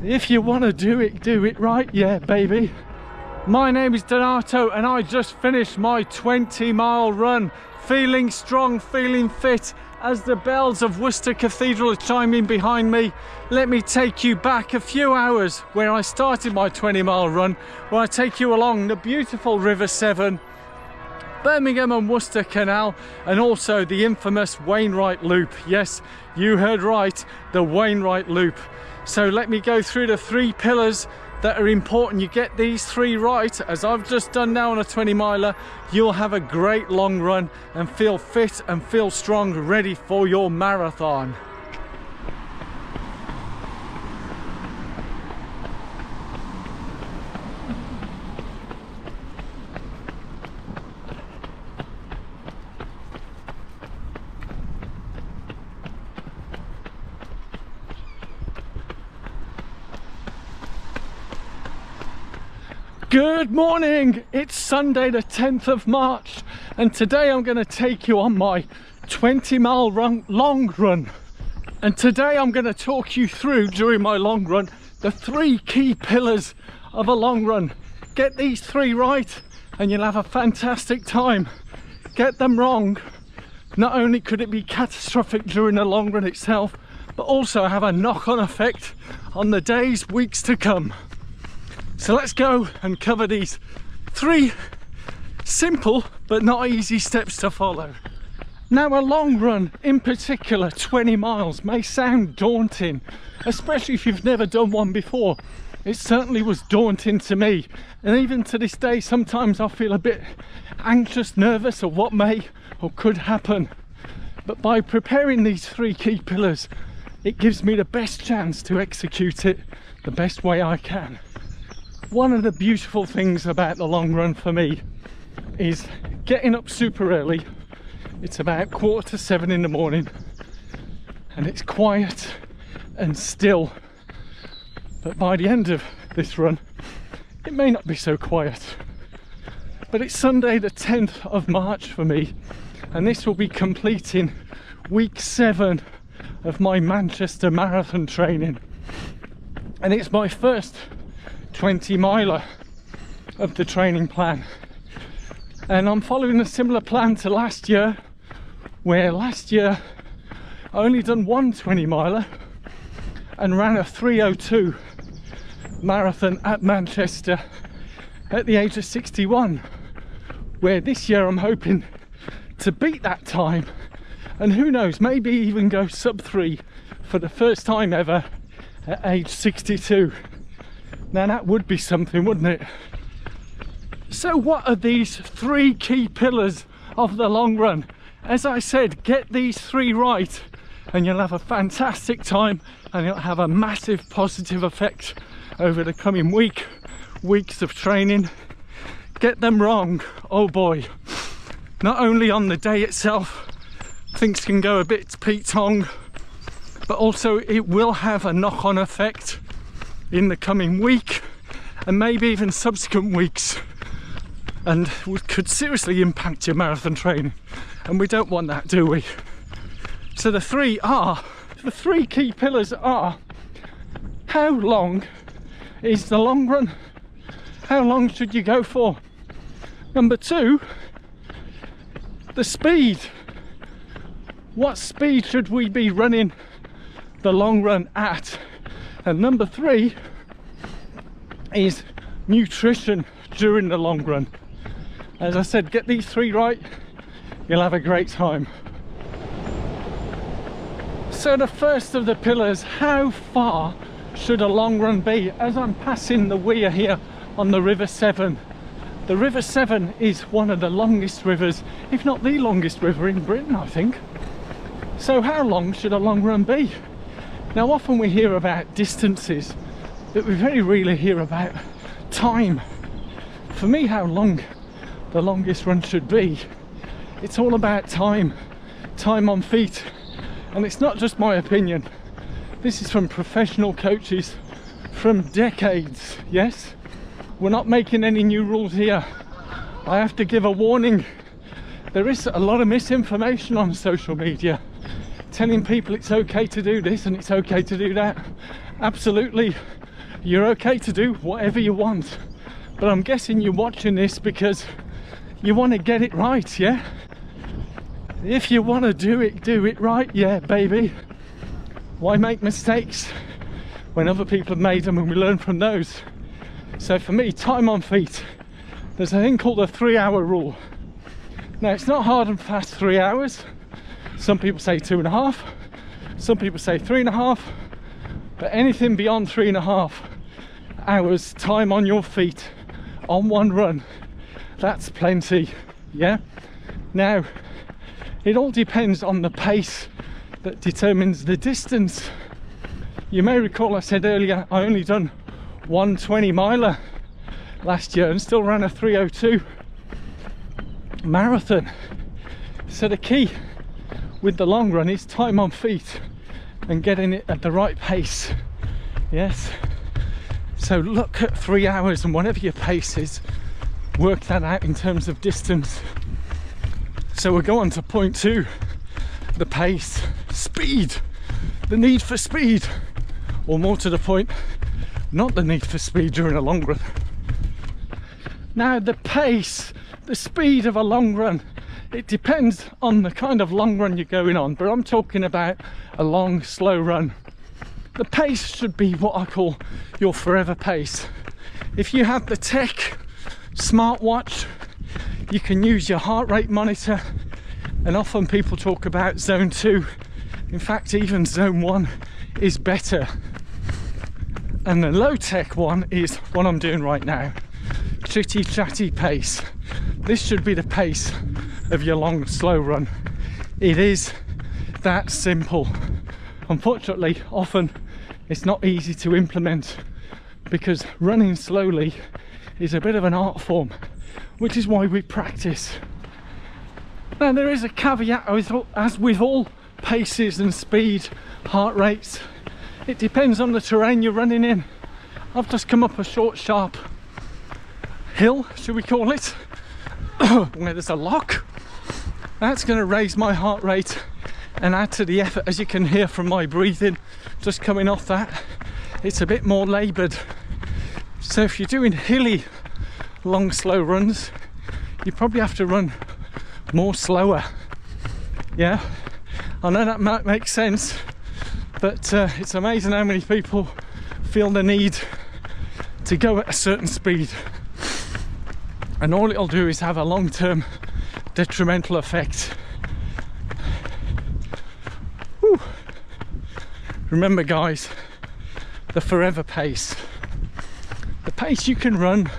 If you want to do it right, yeah, baby. My name is Donato and I just finished my 20-mile run. Feeling strong, feeling fit. As the bells of Worcester Cathedral are chiming behind me, let me take you back a few hours where I started my 20-mile run, where I take you along the beautiful River Severn, Birmingham and Worcester Canal, and also the infamous Wainwright Loop. Yes, you heard right, the Wainwright Loop. So let me go through the 3 pillars that are important. You get these 3 right, as I've just done now on a 20-miler, you'll have a great long run and feel fit and feel strong, ready for your marathon. Good morning, it's Sunday the 10th of March and today I'm going to take you on my 20-mile long run. And today I'm going to talk you through, during my long run, the 3 key pillars of a long run. Get these 3 right and you'll have a fantastic time. Get them wrong, not only could it be catastrophic during the long run itself, but also have a knock-on effect on the days, weeks to come. So let's go and cover these 3 simple but not easy steps to follow. Now, a long run, in particular 20 miles, may sound daunting, especially if you've never done one before. It certainly was daunting to me, and even to this day sometimes I feel a bit anxious, nervous of what may or could happen. But by preparing these 3 key pillars, it gives me the best chance to execute it the best way I can. One of the beautiful things about the long run for me is getting up super early. It's about 6:45 in the morning and it's quiet and still. But by the end of this run, it may not be so quiet. But it's Sunday the 10th of March for me, and this will be completing week 7 of my Manchester Marathon training. And it's my first 20-miler of the training plan, and I'm following a similar plan to last year, where last year I only done one 20-miler and ran a 3:02 marathon at Manchester at the age of 61, where this year I'm hoping to beat that time and who knows, maybe even go sub 3 for the first time ever at age 62. Now that would be something, wouldn't it? So what are these 3 key pillars of the long run? As I said, get these 3 right and you'll have a fantastic time, and it'll have a massive positive effect over the coming weeks of training. Get them wrong, oh boy. Not only on the day itself, things can go a bit Pete-tong, but also it will have a knock-on effect in the coming week and maybe even subsequent weeks, and could seriously impact your marathon training, and we don't want that, do we? So the 3 key pillars are: how long is the long run? How long should you go for? Number 2, the speed. What speed should we be running the long run at? And number 3 is nutrition during the long run. As I said, get these 3 right, you'll have a great time. So the first of the pillars, how far should a long run be? As I'm passing the weir here on the River Severn. The River Severn is one of the longest rivers, if not the longest river in Britain, I think. So how long should a long run be? Now, often we hear about distances, but we very rarely hear about time. For me, how long the longest run should be, it's all about time on feet. And it's not just my opinion. This is from professional coaches from decades, yes? We're not making any new rules here. I have to give a warning. There is a lot of misinformation on social media, telling people it's okay to do this and it's okay to do that. Absolutely you're okay to do whatever you want. But I'm guessing you're watching this because you want to get it right, yeah? If you want to do it right, yeah, baby. Why make mistakes when other people have made them and we learn from those? So for me, time on feet, there's a thing called the 3-hour rule. Now, it's not hard and fast 3 hours. Some people say 2.5, some people say 3.5, but anything beyond 3.5 hours time on your feet on one run, that's plenty, yeah? Now, it all depends on the pace that determines the distance. You may recall I said earlier I only done one 20-miler last year and still ran a 3:02 marathon. So the key with the long run is time on feet and getting it at the right pace. Yes, so look at 3 hours and whatever your pace is, work that out in terms of distance. So we'll go on to point 2, the pace, speed, the need for speed, or more to the point, not the need for speed during a long run. Now the pace, the speed of a long run, it depends on the kind of long run you're going on, but I'm talking about a long, slow run. The pace should be what I call your forever pace. If you have the tech smartwatch, you can use your heart rate monitor, and often people talk about zone 2. In fact, even zone 1 is better. And the low tech one is what I'm doing right now. Chitty chatty pace. This should be the pace of your long, slow run. It is that simple. Unfortunately, often it's not easy to implement because running slowly is a bit of an art form, which is why we practice. Now, there is a caveat, as with all paces and speed, heart rates. It depends on the terrain you're running in. I've just come up a short, sharp hill, should we call it, where there's a lock. That's going to raise my heart rate and add to the effort, as you can hear from my breathing just coming off that. It's a bit more laboured. So if you're doing hilly, long, slow runs, you probably have to run more slower. Yeah, I know that might make sense, but it's amazing how many people feel the need to go at a certain speed, and all it'll do is have a long-term detrimental effect. Whew. Remember, guys, the forever pace, the pace you can run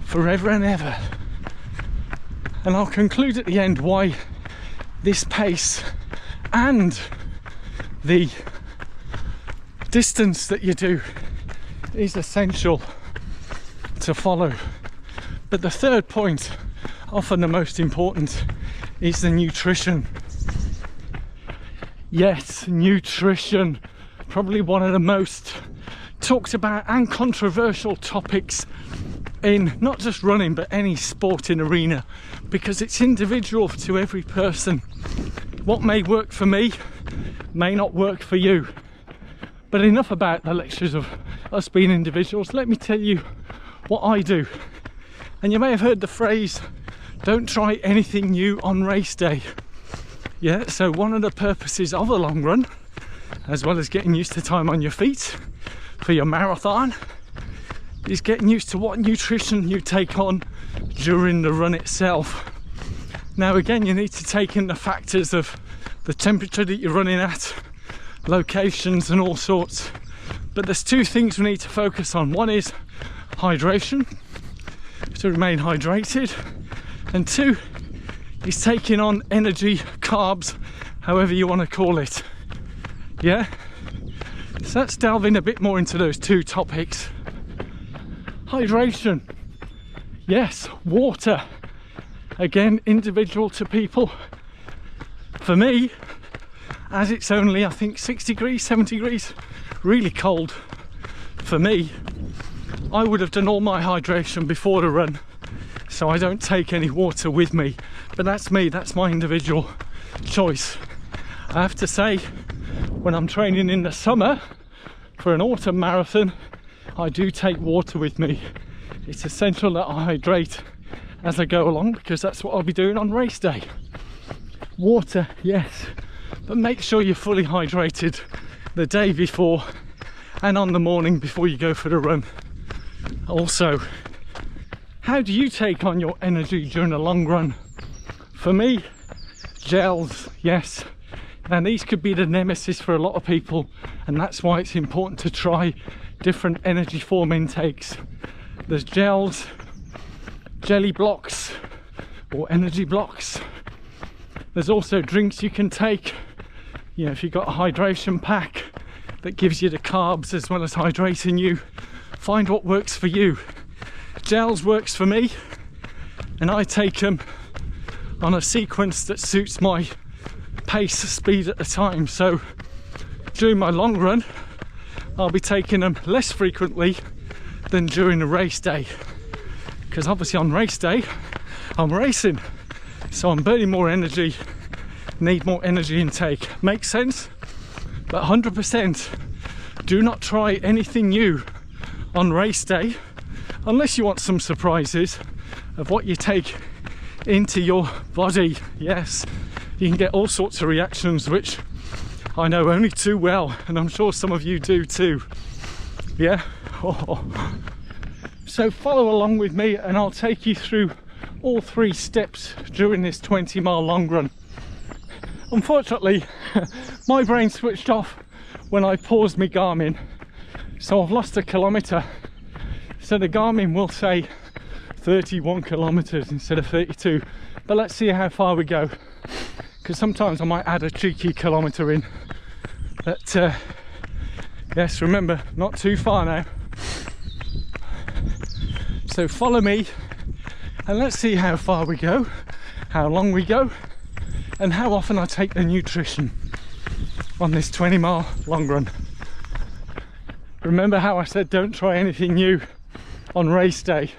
forever and ever. And I'll conclude at the end why this pace and the distance that you do is essential to follow. But the third point, often the most important, is the nutrition. Yes, nutrition, probably one of the most talked about and controversial topics in not just running but any sporting arena, because it's individual to every person. What may work for me may not work for you. But enough about the lectures of us being individuals. Let me tell you what I do. And you may have heard the phrase, don't try anything new on race day. Yeah, so one of the purposes of a long run, as well as getting used to time on your feet for your marathon, is getting used to what nutrition you take on during the run itself. Now again, you need to take in the factors of the temperature that you're running at, locations and all sorts, but there's two things we need to focus on. One is hydration, to remain hydrated, and two is taking on energy, carbs, however you want to call it. Yeah, so let's delve in a bit more into those two topics. Hydration, yes, water, again individual to people. For me, as it's only I think 6 degrees, 7 degrees, really cold for me, I would have done all my hydration before the run, so I don't take any water with me. But that's me, that's my individual choice. I have to say, when I'm training in the summer for an autumn marathon, I do take water with me. It's essential that I hydrate as I go along, because that's what I'll be doing on race day. Water, yes, but make sure you're fully hydrated the day before and on the morning before you go for the run. Also, how do you take on your energy during a long run? For me, gels, yes. And these could be the nemesis for a lot of people, and that's why it's important to try different energy form intakes. There's gels, jelly blocks, or energy blocks. There's also drinks you can take. You know, if you've got a hydration pack that gives you the carbs as well as hydrating you, find what works for you. Gels works for me, and I take them on a sequence that suits my pace, speed at the time. So during my long run, I'll be taking them less frequently than during a race day, because obviously on race day I'm racing, so I'm burning more energy, need more energy intake. Makes sense? But 100% do not try anything new on race day unless you want some surprises of what you take into your body. Yes, you can get all sorts of reactions, which I know only too well, and I'm sure some of you do too. Yeah. So follow along with me and I'll take you through all 3 steps during this 20-mile long run. Unfortunately, my brain switched off when I paused my Garmin, so I've lost a kilometre. So the Garmin will say 31 kilometres instead of 32, but let's see how far we go, because sometimes I might add a cheeky kilometre in. But yes, remember, not too far now. So follow me and let's see how far we go, how long we go, and how often I take the nutrition on this 20-mile long run. Remember how I said don't try anything new on race day?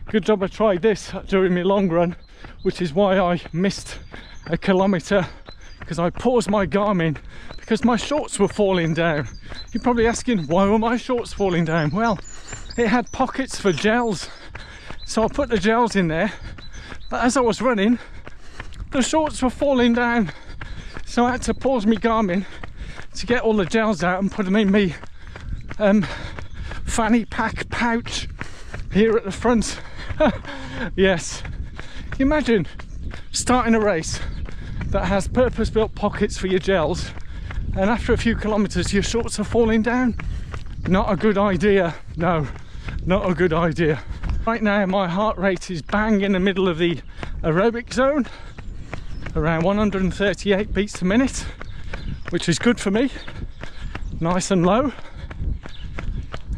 Good job I tried this during my long run, which is why I missed a kilometre, because I paused my Garmin because my shorts were falling down. You're probably asking, why were my shorts falling down? Well, it had pockets for gels, so I put the gels in there, but as I was running, the shorts were falling down, so I had to pause my Garmin to get all the gels out and put them in me fanny pack pouch here at the front. Yes, imagine starting a race that has purpose-built pockets for your gels, and after a few kilometers your shorts are falling down. Not a good idea. No, not a good idea. Right now my heart rate is bang in the middle of the aerobic zone, around 138 beats a minute, which is good for me. Nice and low.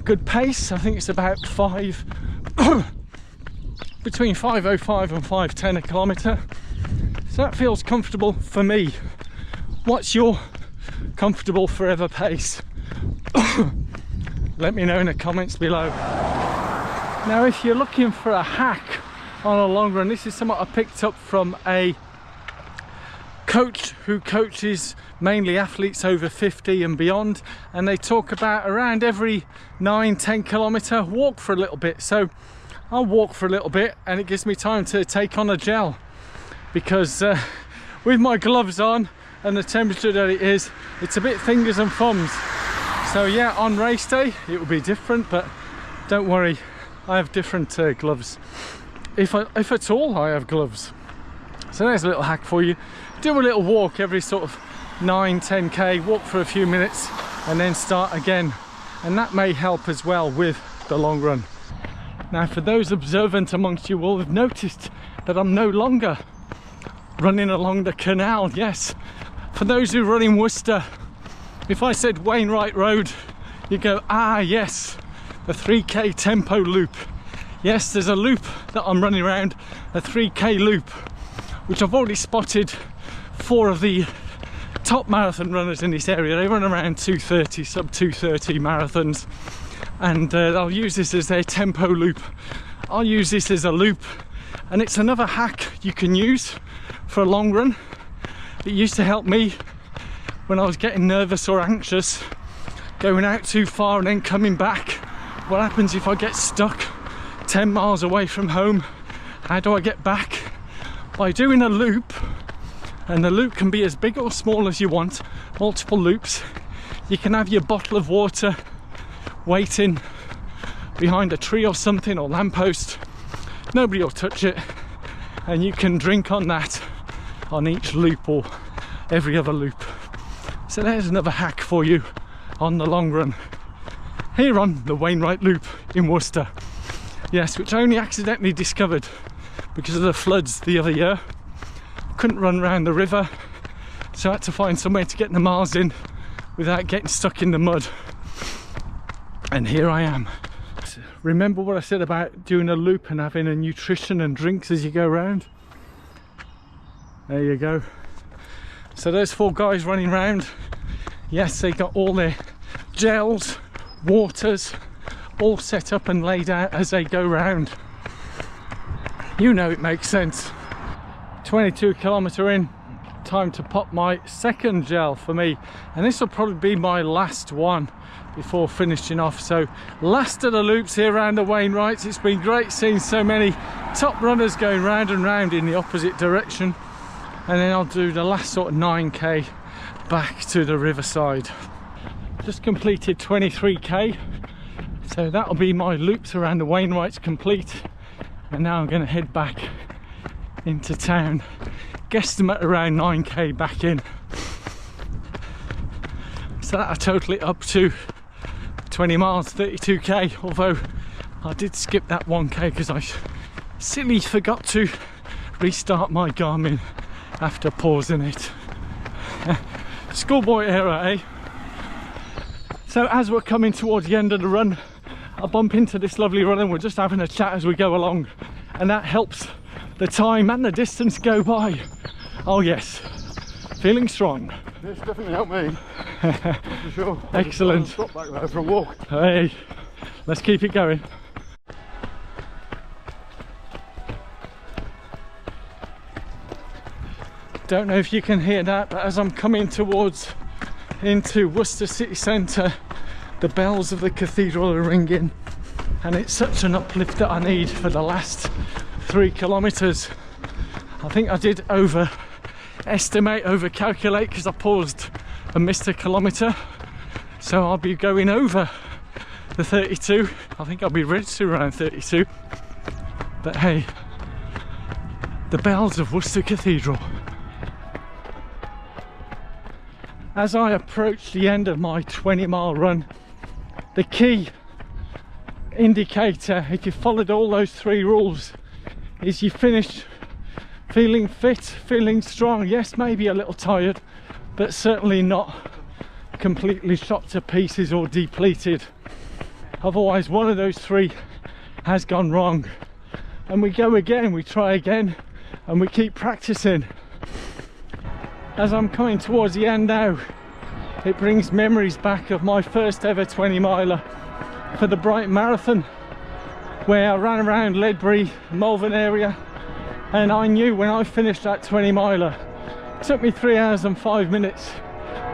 Good pace. I think it's about between 5:05 and 5:10 a kilometre. So that feels comfortable for me. What's your comfortable forever pace? Let me know in the comments below. Now, if you're looking for a hack on a long run, this is something I picked up from a coach who coaches mainly athletes over 50 and beyond, and they talk about around every 9-10 kilometre walk for a little bit. So I'll walk for a little bit and it gives me time to take on a gel, because with my gloves on and the temperature that it is, it's a bit fingers and thumbs. So yeah, on race day it will be different, but don't worry, I have different gloves. If at all I have gloves. So there's a little hack for you. Do a little walk every sort of 9-10k, walk for a few minutes and then start again, and that may help as well with the long run. Now, for those observant amongst you will have noticed that I'm no longer running along the canal. Yes, for those who run in Worcester, if I said Wainwright Road, you go, ah yes, the 3k tempo loop. Yes, there's a loop that I'm running around, a 3k loop, which I've already spotted 4 of the top marathon runners in this area. They run around 2:30, sub 2:30 marathons, and they'll use this as their tempo loop. I'll use this as a loop, and it's another hack you can use for a long run. It used to help me when I was getting nervous or anxious, going out too far and then coming back what happens if I get stuck 10 miles away from home? How do I get back? By doing a loop, and the loop can be as big or small as you want, multiple loops. You can have your bottle of water waiting behind a tree or something, or lamppost. Nobody will touch it, and you can drink on that on each loop or every other loop. So there's another hack for you on the long run. Here on the Wainwright Loop in Worcester. Yes, which I only accidentally discovered because of the floods the other year. Couldn't run around the river, so I had to find somewhere to get the miles in without getting stuck in the mud. And here I am. Remember what I said about doing a loop and having a nutrition and drinks as you go around? There you go. So those 4 guys running around, yes, they got all their gels, waters, all set up and laid out as they go round. You know it makes sense. 22 kilometre in, time to pop my second gel for me, and this will probably be my last one before finishing off. So last of the loops here around the Wainwrights. It's been great seeing so many top runners going round and round in the opposite direction, and then I'll do the last sort of 9k back to the riverside. Just completed 23k, so that'll be my loops around the Wainwrights complete, and now I'm going to head back into town, guesstimate around 9k back in. So that'll total it up to 20 miles, 32k, although I did skip that 1k because I silly forgot to restart my Garmin after pausing it. Schoolboy error, eh? So as we're coming towards the end of the run, I bump into this lovely runner and we're just having a chat as we go along, and that helps the time and the distance go by. Oh yes, feeling strong. It's definitely helped me, for sure. Excellent. Stop back there for a walk. Hey, let's keep it going. Don't know if you can hear that, but as I'm coming towards into Worcester city centre, the bells of the cathedral are ringing, and it's such an uplift that I need for the last 3 kilometres. I think I did overestimate, overcalculate, because I paused and missed a kilometre, so I'll be going over the 32. I think I'll be registered around 32, but hey, the bells of Worcester Cathedral. As I approach the end of my 20-mile run, the key indicator, if you followed all those 3 rules, is you finish feeling fit, feeling strong. Yes, maybe a little tired, but certainly not completely shot to pieces or depleted. Otherwise, one of those 3 has gone wrong, and we go again, we try again, and we keep practicing. As I'm coming towards the end now, it brings memories back of my first ever 20-miler for the Brighton Marathon, where I ran around Ledbury, Malvern area, and I knew when I finished that 20-miler, it took me 3 hours and 5 minutes,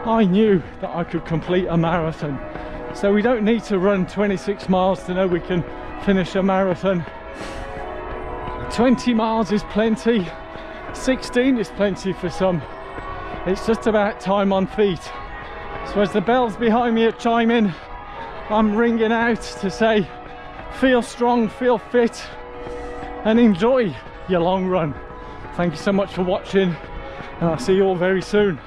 I knew that I could complete a marathon. So we don't need to run 26 miles to know we can finish a marathon. 20 miles is plenty, 16 is plenty for some. It's just about time on feet. So as the bells behind me are chiming, I'm ringing out to say, feel strong, feel fit, and enjoy your long run. Thank you so much for watching, and I'll see you all very soon.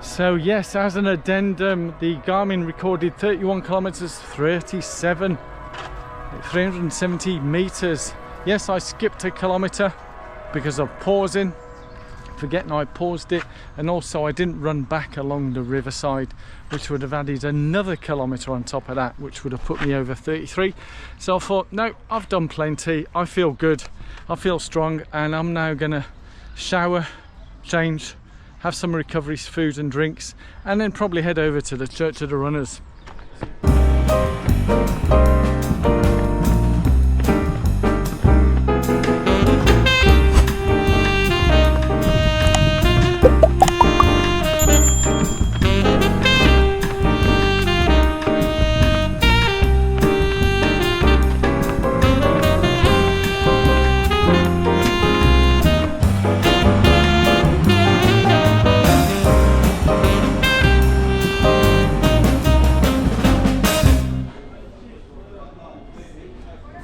So yes, as an addendum, the Garmin recorded 31 kilometers, 370 meters. Yes, I skipped a kilometer because of pausing, forgetting I paused it, and also I didn't run back along the riverside, which would have added another kilometre on top of that, which would have put me over 33. So I thought, no, I've done plenty, I feel good, I feel strong, and I'm now gonna shower, change, have some recovery food and drinks, and then probably head over to the Church of the Runners.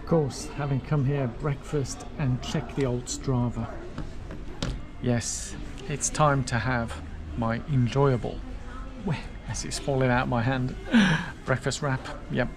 Of course, having come here, breakfast and check the old Strava. Yes, it's time to have my enjoyable, as it's falling out of my hand, breakfast wrap. Yep.